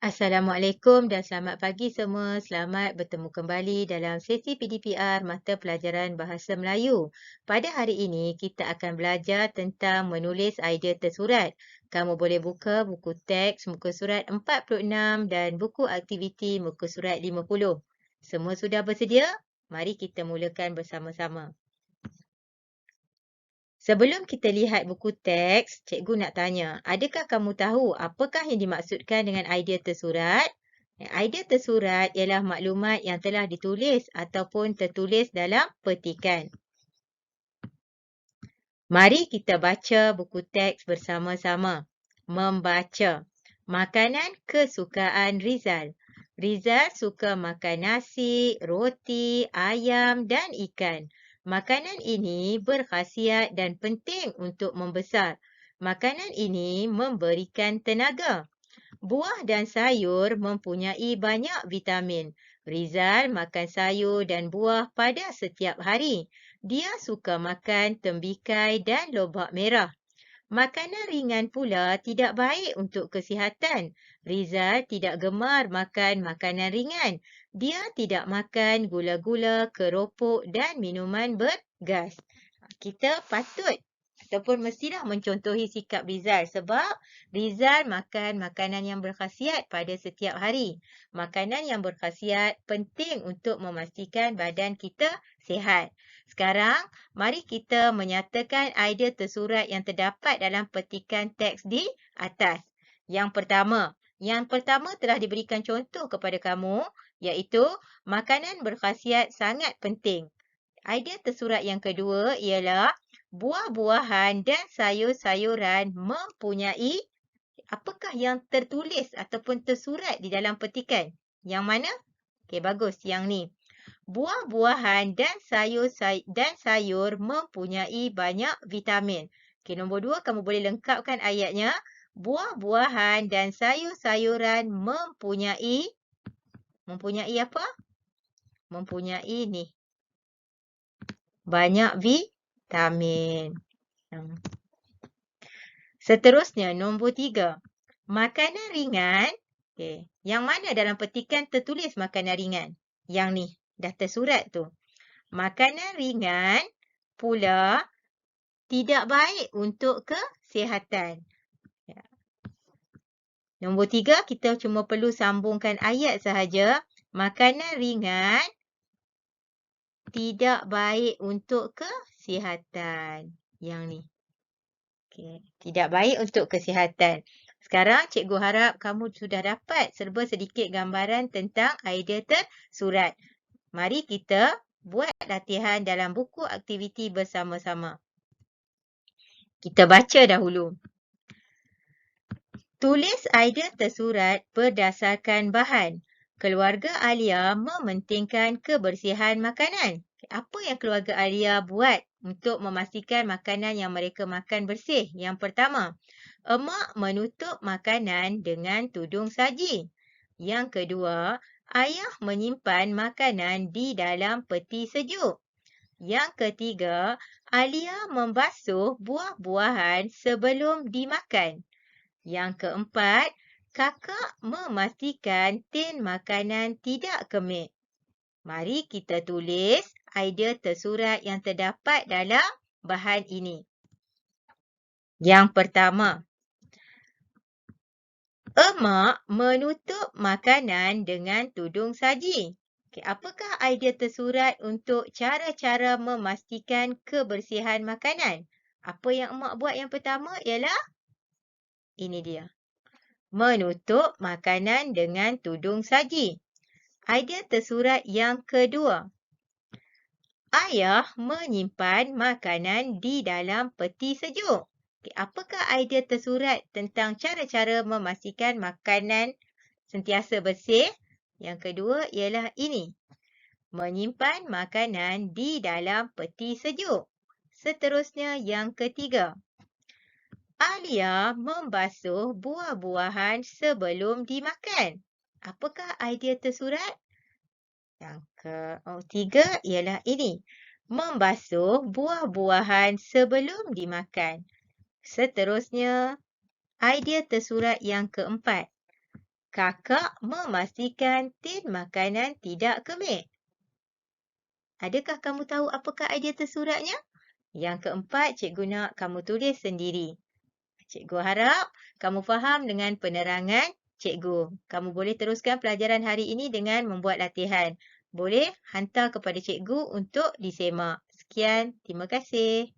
Assalamualaikum dan selamat pagi semua. Selamat bertemu kembali dalam sesi PDPR Mata Pelajaran Bahasa Melayu. Pada hari ini, kita akan belajar tentang menulis idea tersurat. Kamu boleh buka buku teks muka surat 46 dan buku aktiviti muka surat 50. Semua sudah bersedia? Mari kita mulakan bersama-sama. Sebelum kita lihat buku teks, cikgu nak tanya, adakah kamu tahu apakah yang dimaksudkan dengan idea tersurat? Idea tersurat ialah maklumat yang telah ditulis ataupun tertulis dalam petikan. Mari kita baca buku teks bersama-sama. Membaca. Makanan kesukaan Rizal. Rizal suka makan nasi, roti, ayam dan ikan. Makanan ini berkhasiat dan penting untuk membesar. Makanan ini memberikan tenaga. Buah dan sayur mempunyai banyak vitamin. Rizal makan sayur dan buah pada setiap hari. Dia suka makan tembikai dan lobak merah. Makanan ringan pula tidak baik untuk kesihatan. Rizal tidak gemar makan makanan ringan. Dia tidak makan gula-gula, keropok dan minuman bergas. Kita patut ataupun mestilah mencontohi sikap Rizal sebab Rizal makan makanan yang berkhasiat pada setiap hari. Makanan yang berkhasiat penting untuk memastikan badan kita sihat. Sekarang, mari kita menyatakan idea tersurat yang terdapat dalam petikan teks di atas. Yang pertama telah diberikan contoh kepada kamu, iaitu makanan berkhasiat sangat penting. Idea tersurat yang kedua ialah buah-buahan dan sayur-sayuran mempunyai apakah yang tertulis ataupun tersurat di dalam petikan? Yang mana? Okey, bagus. Yang ni. Buah-buahan dan sayur mempunyai banyak vitamin. Okey, nombor 2 kamu boleh lengkapkan ayatnya. Buah-buahan dan sayur-sayuran mempunyai apa? Mempunyai ni. Banyak vitamin. Seterusnya, nombor 3. Makanan ringan. Okay. Yang mana dalam petikan tertulis makanan ringan? Yang ni, dah tersurat tu. Makanan ringan pula tidak baik untuk kesihatan. Ya. Nombor 3, kita cuma perlu sambungkan ayat sahaja. Makanan ringan tidak baik untuk kesihatan. Yang ni. Okay. Tidak baik untuk kesihatan. Sekarang cikgu harap kamu sudah dapat serba sedikit gambaran tentang idea tersurat. Mari kita buat latihan dalam buku aktiviti bersama-sama. Kita baca dahulu. Tulis idea tersurat berdasarkan bahan. Keluarga Alia mementingkan kebersihan makanan. Apa yang keluarga Alia buat untuk memastikan makanan yang mereka makan bersih? Yang pertama, emak menutup makanan dengan tudung saji. Yang kedua, ayah menyimpan makanan di dalam peti sejuk. Yang ketiga, Alia membasuh buah-buahan sebelum dimakan. Yang keempat, kakak memastikan tin makanan tidak kemik. Mari kita tulis idea tersurat yang terdapat dalam bahan ini. Yang pertama, emak menutup makanan dengan tudung saji. Okay, apakah idea tersurat untuk cara-cara memastikan kebersihan makanan? Apa yang emak buat yang pertama ialah ini dia. Menutup makanan dengan tudung saji. Idea tersurat yang kedua. Ayah menyimpan makanan di dalam peti sejuk. Okay, apakah idea tersurat tentang cara-cara memastikan makanan sentiasa bersih? Yang kedua ialah ini. Menyimpan makanan di dalam peti sejuk. Seterusnya yang ketiga. Alia membasuh buah-buahan sebelum dimakan. Apakah idea tersurat? Yang ketiga ialah ini. Membasuh buah-buahan sebelum dimakan. Seterusnya, idea tersurat yang keempat. Kakak memastikan tin makanan tidak kemik. Adakah kamu tahu apakah idea tersuratnya? Yang keempat, cikgu nak kamu tulis sendiri. Cikgu harap kamu faham dengan penerangan cikgu. Kamu boleh teruskan pelajaran hari ini dengan membuat latihan. Boleh hantar kepada cikgu untuk disemak. Sekian, terima kasih.